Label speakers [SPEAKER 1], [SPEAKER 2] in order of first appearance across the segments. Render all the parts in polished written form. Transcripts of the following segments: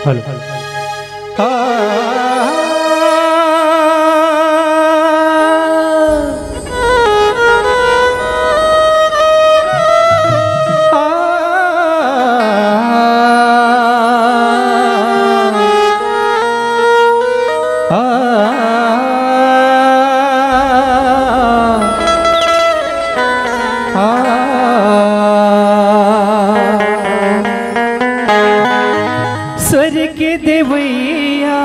[SPEAKER 1] Hello स्वर के देवैया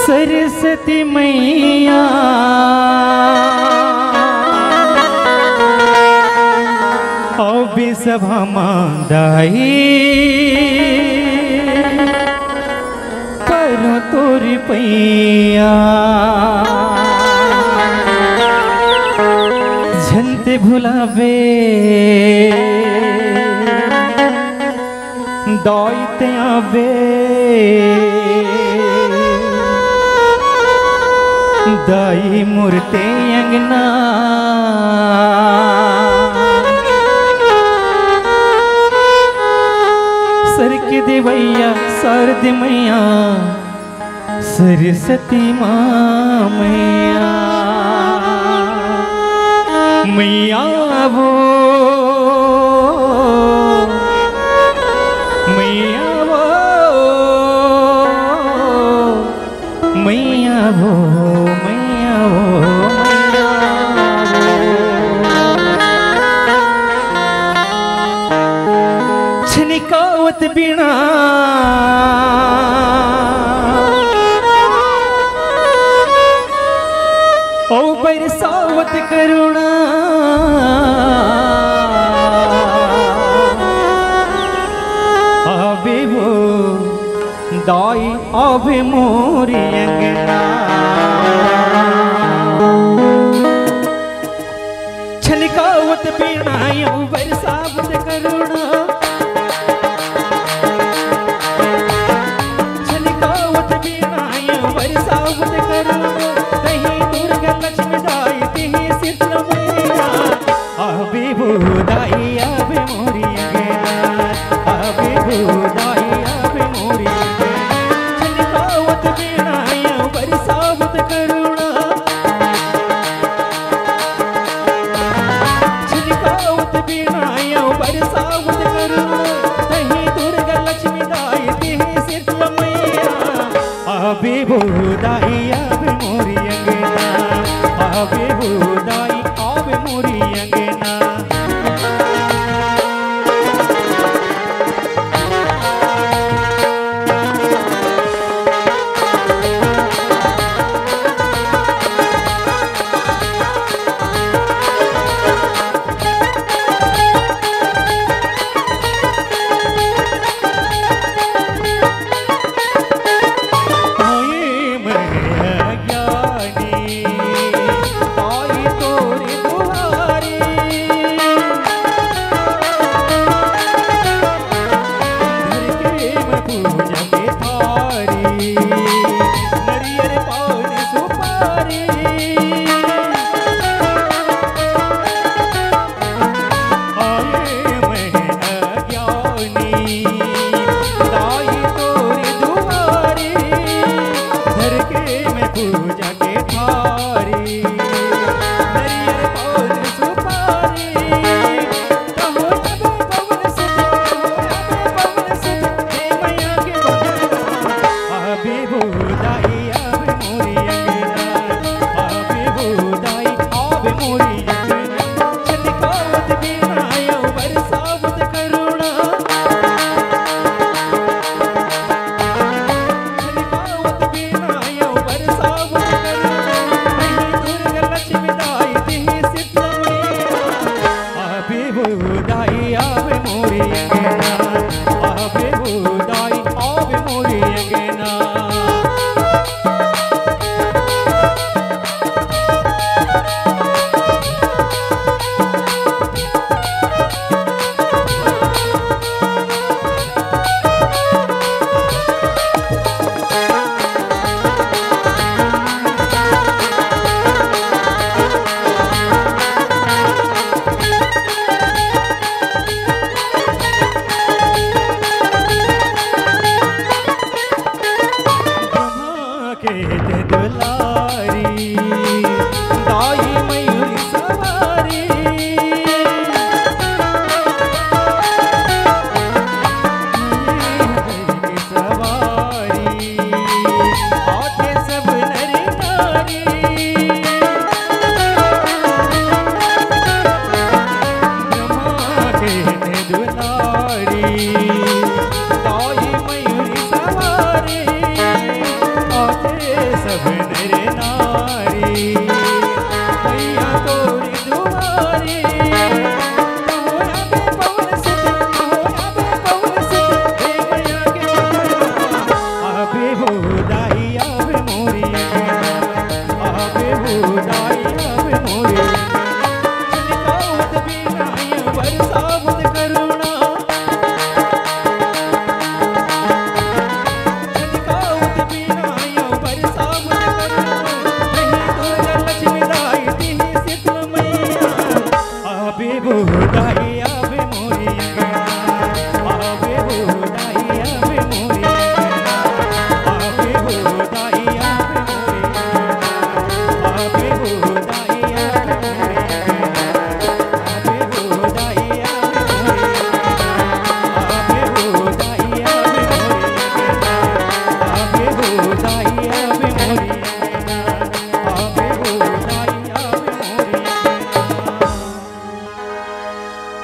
[SPEAKER 1] सरस्वती मैया अभी सभा मांदाई करो तोरी पैया झंते भुलावे दाइते आवे दाई मूर्ते अंगना सर के देवैया शारद मैया सरस्वती माँ मैया मैया वो मैया वो मैया वो मैया वो छनिकावत बीणा ओ बरसावत करुणा आवे वो दाई आवे मोरी अंगना छलकावत बीणा ओ बरसावत करुणा छलकावत बीणा ओ बरसावत करुणा लक्ष्मी दाई तिही सिद्ध मैया आवे भूदाई आवे मोरी अंगना आवे भूदाई आवे मोरी अंगना छलकावत बीणा बरसावत करुणा छलकावत बीणा बरसावत करुणा तही दुर्गा लक्ष्मी दाई तिही सिद्ध मैया आवे भूदाई आवे मोरी अंगना आवे भूदाई आवे मोरी अंगना दुलारी दाई मयूरी सवारी सवारी आते सब नर नारी ब्रह्मा के दुलारी दाई मयूरी सवारी आते सब नर नारी मैया तोरी दुआरी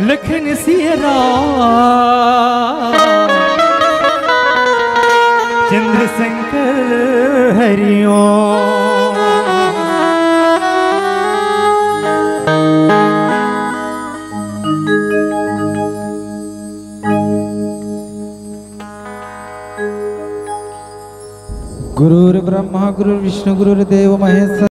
[SPEAKER 1] लखन सियरा चंद्रशंकर हरिओम
[SPEAKER 2] गुरुर्ब्रह्मा गुरुर्विष्णु गुरुर्देव महेश्वर।